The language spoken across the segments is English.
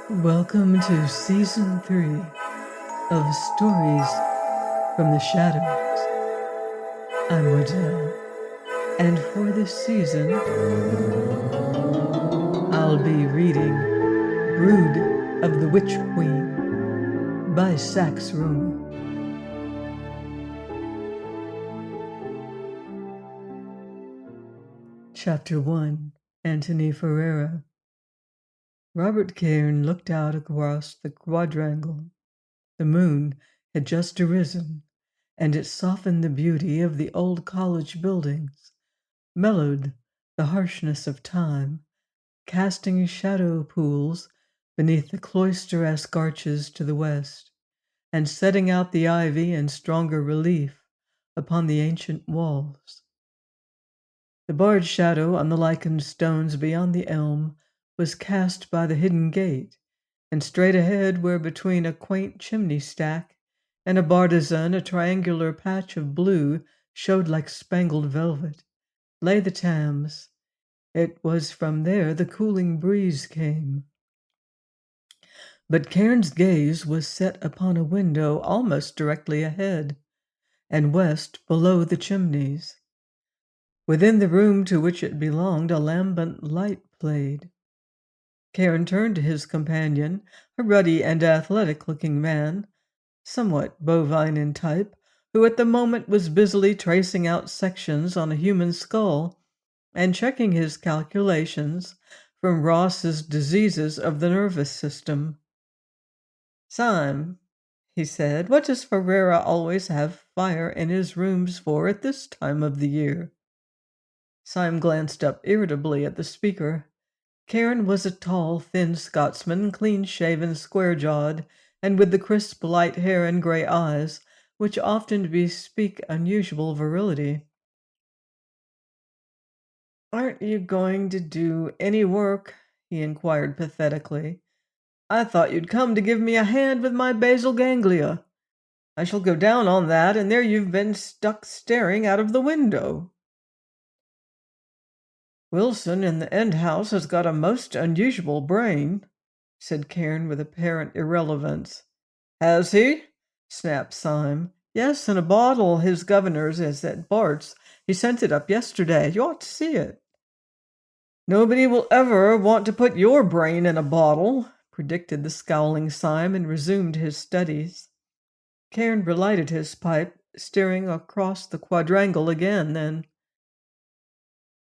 Welcome to Season 3 of Stories from the Shadows. I'm Rodell, and for this season, I'll be reading Brood of the Witch Queen by Sax Rohmer. Chapter 1, Antony Ferrara. Robert Cairn looked out across the quadrangle. The moon had just arisen, and it softened the beauty of the old college buildings, mellowed the harshness of time, casting shadow pools beneath the cloister-esque arches to the west, and setting out the ivy in stronger relief upon the ancient walls. The barred shadow on the lichened stones beyond the elm was cast by the hidden gate, and straight ahead, where between a quaint chimney stack and a bartizan a triangular patch of blue showed like spangled velvet, lay the Thames. It was from there the cooling breeze came. But Cairn's gaze was set upon a window almost directly ahead, and west below the chimneys. Within the room to which it belonged, a lambent light played. Cairn turned to his companion, a ruddy and athletic-looking man, somewhat bovine in type, who at the moment was busily tracing out sections on a human skull and checking his calculations from Ross's diseases of the nervous system. "Syme," he said, "what does Ferrara always have fire in his rooms for at this time of the year?" Syme glanced up irritably at the speaker. Cairn was a tall, thin Scotsman, clean-shaven, square-jawed, and with the crisp light hair and grey eyes, which often bespeak unusual virility. "Aren't you going to do any work?" he inquired pathetically. "I thought you'd come to give me a hand with my basal ganglia. I shall go down on that, and there you've been stuck staring out of the window." "Wilson in the end house has got a most unusual brain," said Cairn with apparent irrelevance. "Has he?" snapped Syme. "Yes, in a bottle. His governor's is at Bart's. He sent it up yesterday. You ought to see it." "Nobody will ever want to put your brain in a bottle," predicted the scowling Syme, and resumed his studies. Cairn relighted his pipe, staring across the quadrangle again, then,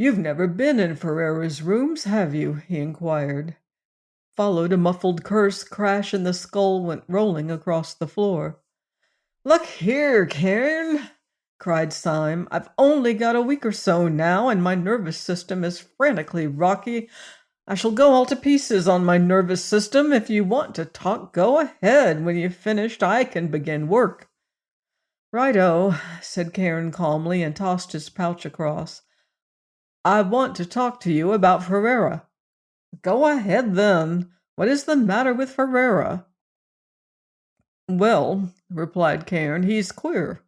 "You've never been in Ferrara's rooms, have you?" he inquired. Followed a muffled curse crash, and the skull went rolling across the floor. "Look here, Cairn," cried Syme. "I've only got a week or so now, and my nervous system is frantically rocky. I shall go all to pieces on my nervous system. If you want to talk, go ahead. When you've finished, I can begin work." "Righto," said Cairn calmly, and tossed his pouch across. "I want to talk to you about Ferrara." "Go ahead, then. What is the matter with Ferrara?" "Well," replied Cairn, "he's queer."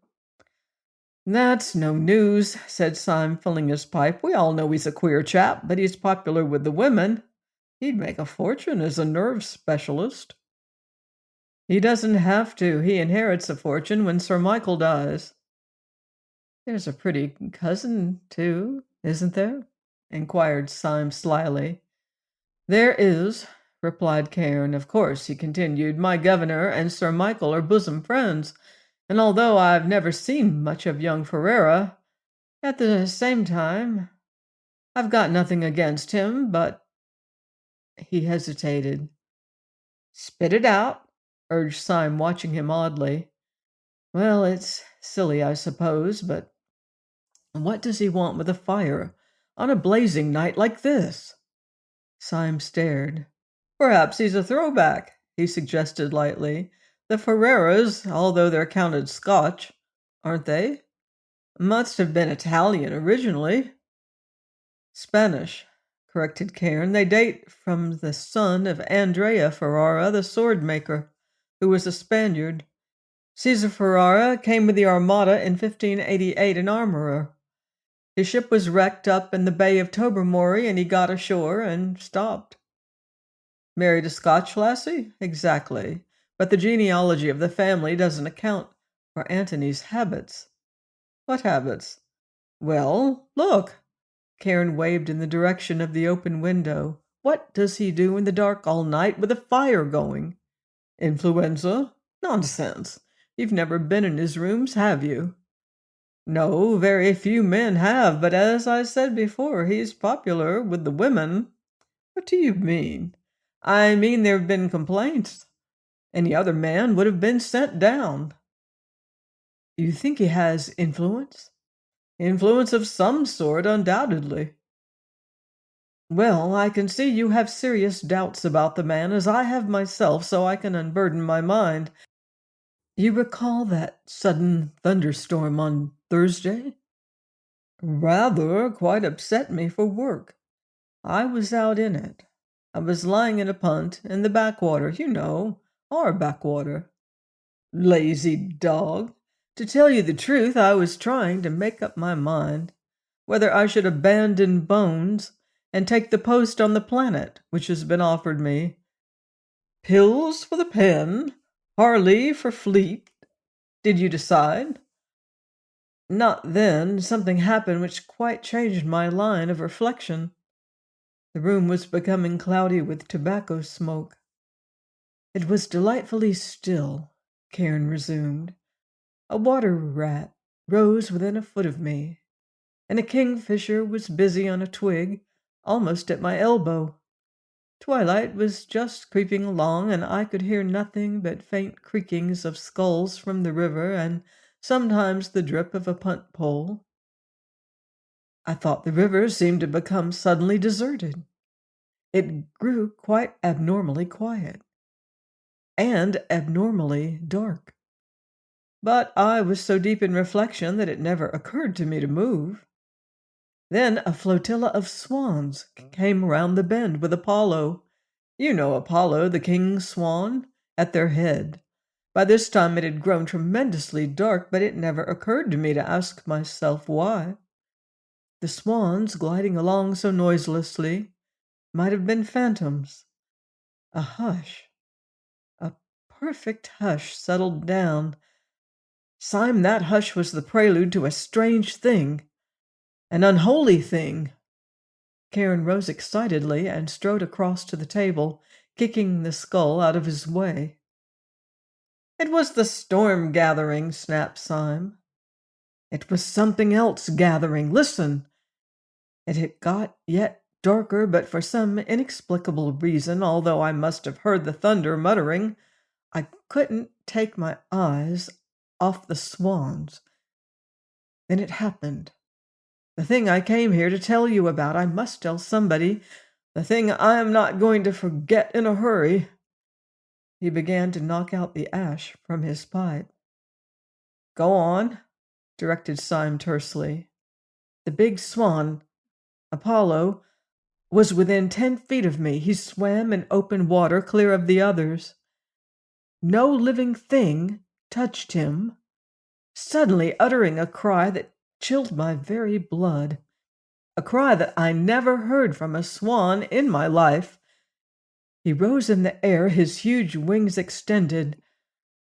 "That's no news," said Syme, filling his pipe. "We all know he's a queer chap, but he's popular with the women. He'd make a fortune as a nerve specialist." "He doesn't have to. He inherits a fortune when Sir Michael dies." "There's a pretty cousin, too, isn't there?" inquired Syme slyly. "There is," replied Cairn. "Of course," he continued, "my governor and Sir Michael are bosom friends, and although I've never seen much of young Ferrara, at the same time, I've got nothing against him, but—" He hesitated. "Spit it out," urged Syme, watching him oddly. "Well, it's silly, I suppose, but what does he want with a fire on a blazing night like this?" Syme stared. "Perhaps he's a throwback," he suggested lightly. "The Ferraras, although they're counted Scotch, aren't they? Must have been Italian originally." "Spanish," corrected Cairn. "They date from the son of Andrea Ferrara, the sword maker, who was a Spaniard. Caesar Ferrara came with the Armada in 1588, an armorer. His ship was wrecked up in the Bay of Tobermory, and he got ashore and stopped." Married a Scotch lassie? Exactly. But the genealogy of the family doesn't account for Antony's habits. What habits? Well, look. Karen waved in the direction of the open window. What does he do in the dark all night with a fire going? Influenza? Nonsense. You've never been in his rooms, have you? No, very few men have, but as I said before, he's popular with the women. What do you mean? I mean there have been complaints. Any other man would have been sent down. You think he has influence? Influence of some sort, undoubtedly. Well, I can see you have serious doubts about the man, as I have myself, so I can unburden my mind. You recall that sudden thunderstorm on Thursday? Rather, quite upset me for work. I was out in it. I was lying in a punt in the backwater, you know, our backwater. Lazy dog. To tell you the truth, I was trying to make up my mind whether I should abandon Bones and take the post on the planet which has been offered me. Pills for the pen, Harley for fleet. Did you decide? Not then. Something happened which quite changed my line of reflection. The room was becoming cloudy with tobacco smoke. It was delightfully still, Karen resumed. A water rat rose within a foot of me, and a kingfisher was busy on a twig almost at my elbow. Twilight was just creeping along, and I could hear nothing but faint creakings of sculls from the river and sometimes the drip of a punt pole. I thought the river seemed to become suddenly deserted. It grew quite abnormally quiet and abnormally dark. But I was so deep in reflection that it never occurred to me to move. Then a flotilla of swans came round the bend with Apollo. You know Apollo, the king swan, at their head. By this time it had grown tremendously dark, but it never occurred to me to ask myself why. The swans, gliding along so noiselessly, might have been phantoms. A hush, a perfect hush settled down. Syme, that hush was the prelude to a strange thing, an unholy thing. Karen rose excitedly and strode across to the table, kicking the skull out of his way. It was the storm gathering, snapped Syme. It was something else gathering. Listen! It had got yet darker, but for some inexplicable reason, although I must have heard the thunder muttering, I couldn't take my eyes off the swans. Then it happened. The thing I came here to tell you about. I must tell somebody. The thing I am not going to forget in a hurry. He began to knock out the ash from his pipe. Go on, directed Syme tersely. The big swan, Apollo, was within 10 feet of me. He swam in open water clear of the others. No living thing touched him, suddenly uttering a cry that chilled my very blood, a cry that I never heard from a swan in my life. He rose in the air, his huge wings extended,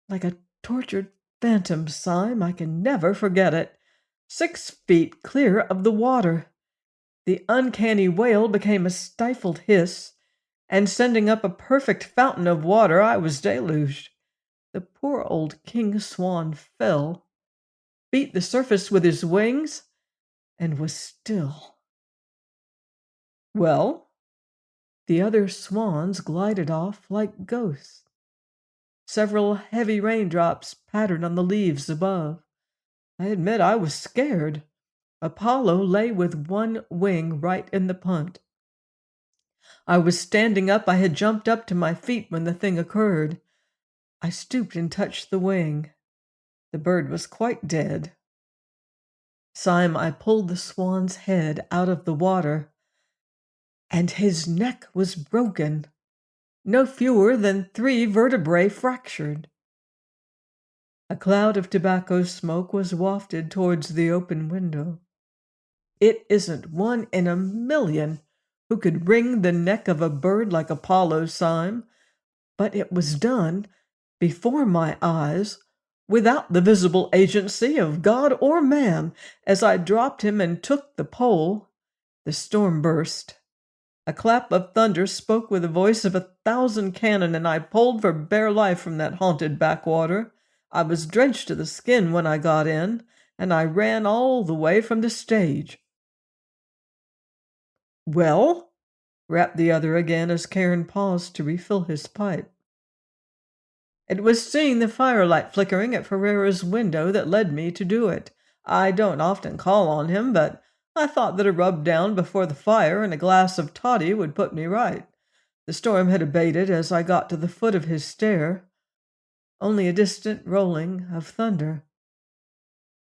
like a tortured phantom. Syme, I can never forget it. 6 feet clear of the water. The uncanny wail became a stifled hiss, and sending up a perfect fountain of water, I was deluged. The poor old king swan fell, beat the surface with his wings, and was still. Well, the other swans glided off like ghosts. Several heavy raindrops pattered on the leaves above. I admit I was scared. Apollo lay with one wing right in the punt. I was standing up. I had jumped up to my feet when the thing occurred. I stooped and touched the wing. The bird was quite dead. Syme, I pulled the swan's head out of the water, and his neck was broken. No fewer than 3 vertebrae fractured. A cloud of tobacco smoke was wafted towards the open window. It isn't 1 in a million who could wring the neck of a bird like Apollo Syme, but it was done before my eyes, without the visible agency of God or man. As I dropped him and took the pole, the storm burst. A clap of thunder spoke with the voice of 1,000 cannon, and I pulled for bare life from that haunted backwater. I was drenched to the skin when I got in, and I ran all the way from the stage. "Well?" rapped the other again as Cairn paused to refill his pipe. "It was seeing the firelight flickering at Ferrara's window that led me to do it. I don't often call on him, but I thought that a rub down before the fire and a glass of toddy would put me right. The storm had abated as I got to the foot of his stair. Only a distant rolling of thunder.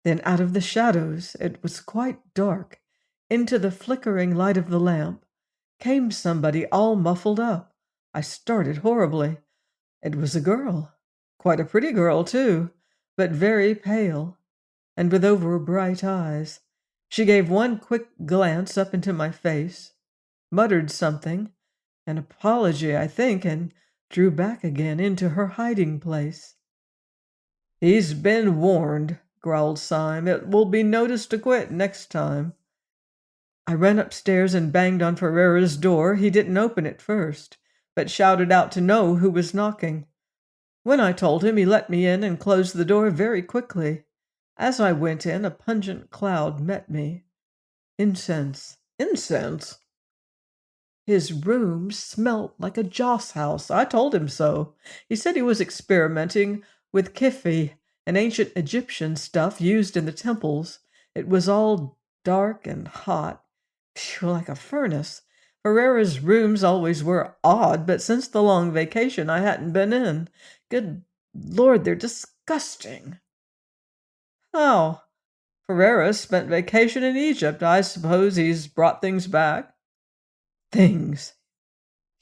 Then out of the shadows, it was quite dark, into the flickering light of the lamp, came somebody all muffled up. I started horribly. It was a girl, quite a pretty girl, too, but very pale, and with over bright eyes. She gave one quick glance up into my face, muttered something, an apology, I think, and drew back again into her hiding place. "He's been warned," growled Syme. "It will be notice to quit next time." I ran upstairs and banged on Ferrara's door. He didn't open it first, but shouted out to know who was knocking. When I told him, he let me in and closed the door very quickly. As I went in, a pungent cloud met me. Incense. Incense? His room smelt like a joss house. I told him so. He said he was experimenting with kifi, an ancient Egyptian stuff used in the temples. It was all dark and hot, like a furnace. Ferrara's rooms always were odd, but since the long vacation I hadn't been in. Good Lord, they're disgusting. "How? Ferrara spent vacation in Egypt. I suppose he's brought things back." "Things?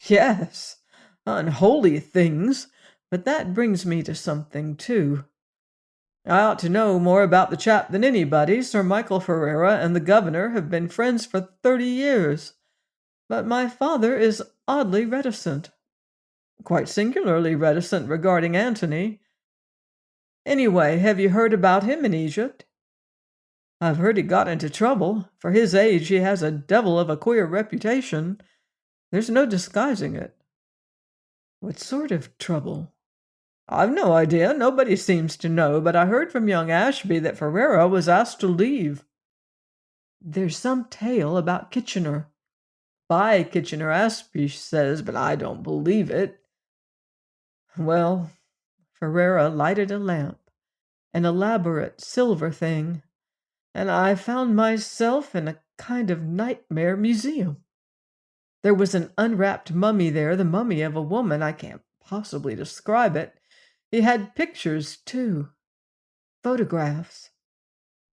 Yes, unholy things. But that brings me to something, too. I ought to know more about the chap than anybody. Sir Michael Ferrara and the governor have been friends for 30 years. But my father is oddly reticent. Quite singularly reticent regarding Antony. Anyway, have you heard about him in Egypt?" "I've heard he got into trouble. For his age, he has a devil of a queer reputation. There's no disguising it." "What sort of trouble?" "I've no idea. Nobody seems to know, but I heard from young Ashby that Ferrara was asked to leave." "There's some tale about Kitchener." "By Kitchener, Ashby says, but I don't believe it." Well, Ferrara lighted a lamp, an elaborate silver thing, and I found myself in a kind of nightmare museum. There was an unwrapped mummy there, the mummy of a woman. I can't possibly describe it. He had pictures, too. Photographs.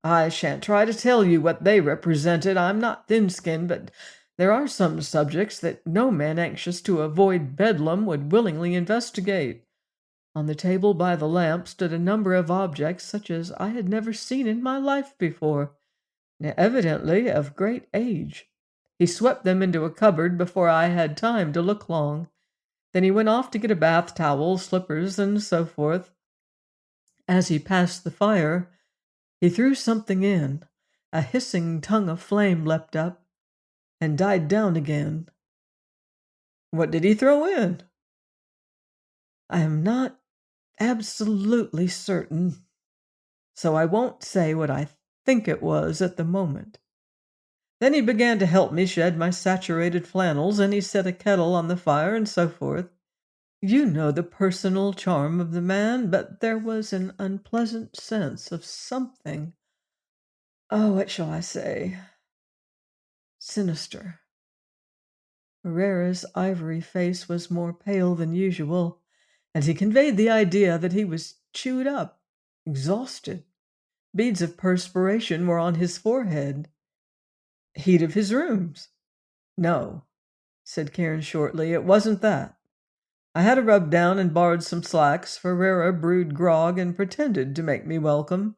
I shan't try to tell you what they represented. I'm not thin-skinned, but there are some subjects that no man anxious to avoid bedlam would willingly investigate. On the table by the lamp stood a number of objects such as I had never seen in my life before, evidently of great age. He swept them into a cupboard before I had time to look long. Then he went off to get a bath towel, slippers, and so forth. As he passed the fire, he threw something in. A hissing tongue of flame leapt up and died down again. "What did he throw in?" "I am not absolutely certain, so I won't say what I think it was at the moment." Then he began to help me shed my saturated flannels, and he set a kettle on the fire and so forth. You know the personal charm of the man, but there was an unpleasant sense of something, what shall I say, sinister. Herrera's ivory face was more pale than usual, and he conveyed the idea that he was chewed up, exhausted. Beads of perspiration were on his forehead. "Heat of his rooms?" "No," said Cairn shortly, "it wasn't that. I had a rub down and borrowed some slacks. Ferrara brewed grog and pretended to make me welcome.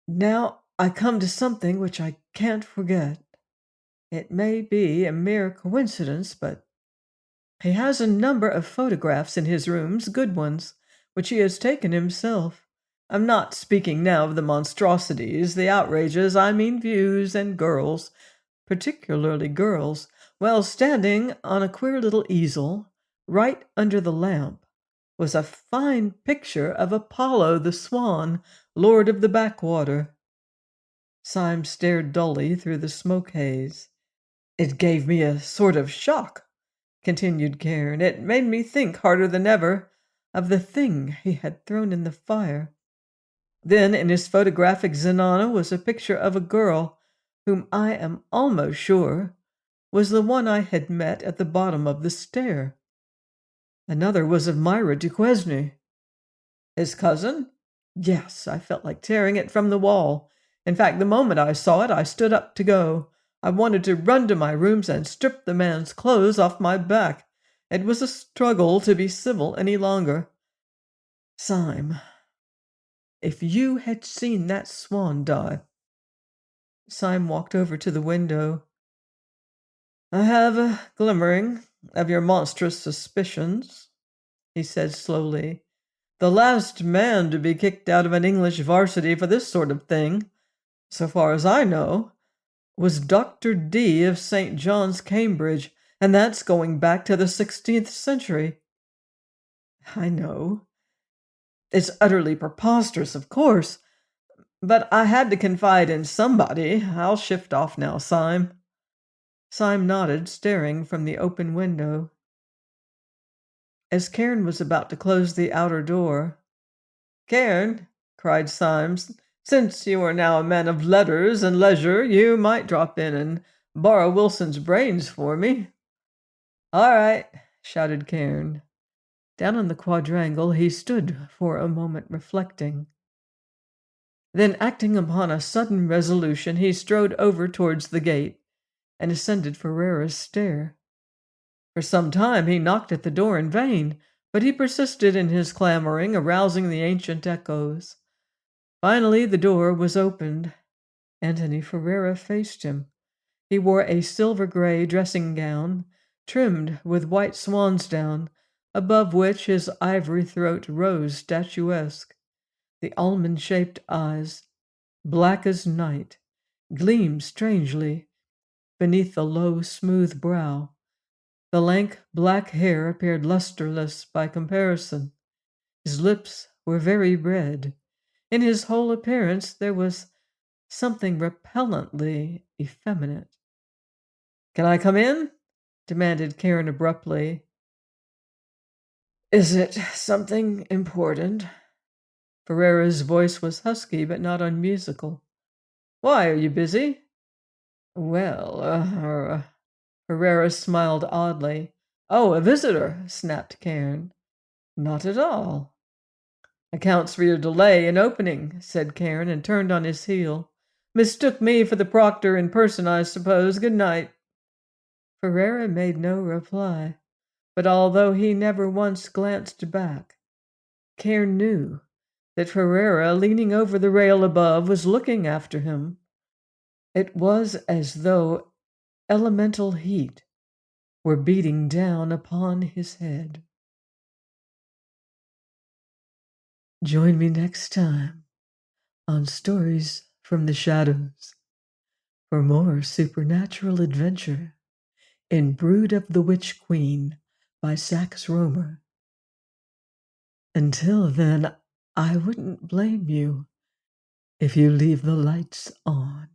Now I come to something which I can't forget. It may be a mere coincidence, but he has a number of photographs in his rooms, good ones, which he has taken himself. I'm not speaking now of the monstrosities, the outrages. I mean views and girls, particularly girls, while standing on a queer little easel, right under the lamp, was a fine picture of Apollo the Swan, lord of the backwater. Syme stared dully through the smoke haze. It gave me a sort of shock, continued Cairn. It made me think harder than ever of the thing he had thrown in the fire. Then in his photographic zenana was a picture of a girl whom I am almost sure was the one I had met at the bottom of the stair. Another was of Myra Duquesne. His cousin? Yes, I felt like tearing it from the wall. In fact, the moment I saw it, I stood up to go. I wanted to run to my rooms and strip the man's clothes off my back. It was a struggle to be civil any longer. Syme, if you had seen that swan die. Syme walked over to the window. I have a glimmering of your monstrous suspicions, he said slowly. The last man to be kicked out of an English varsity for this sort of thing, so far as I know, was Dr. D of St. John's, Cambridge, and that's going back to the 16th century. I know. It's utterly preposterous, of course, but I had to confide in somebody. I'll shift off now, Syme. Syme nodded, staring from the open window. As Cairn was about to close the outer door, Cairn, cried Syme, since you are now a man of letters and leisure, you might drop in and borrow Wilson's brains for me. All right, shouted Cairn. Down on the quadrangle he stood for a moment reflecting. Then, acting upon a sudden resolution, he strode over towards the gate and ascended Ferrara's stair. For some time he knocked at the door in vain, but he persisted in his clamoring, arousing the ancient echoes. Finally the door was opened. Antony Ferrara faced him. He wore a silver-gray dressing gown, trimmed with white swansdown, above which his ivory throat rose statuesque. The almond-shaped eyes, black as night, gleamed strangely beneath the low, smooth brow. The lank black hair appeared lusterless by comparison. His lips were very red. In his whole appearance there was something repellently effeminate. "Can I come in?" demanded Cairn abruptly. "Is it something important?" Ferrara's voice was husky but not unmusical. "Why, are you busy?" "Well, Ferrara smiled oddly. "Oh, a visitor," snapped Cairn. "Not at all." "Accounts for your delay in opening," said Cairn, and turned on his heel. "Mistook me for the proctor in person, I suppose. Good night." Ferrara made no reply, but although he never once glanced back, Cairn knew that Ferrara, leaning over the rail above, was looking after him. It was as though elemental heat were beating down upon his head. Join me next time on Stories from the Shadows for more supernatural adventure in Brood of the Witch Queen by Sax Rohmer. Until then, I wouldn't blame you if you leave the lights on.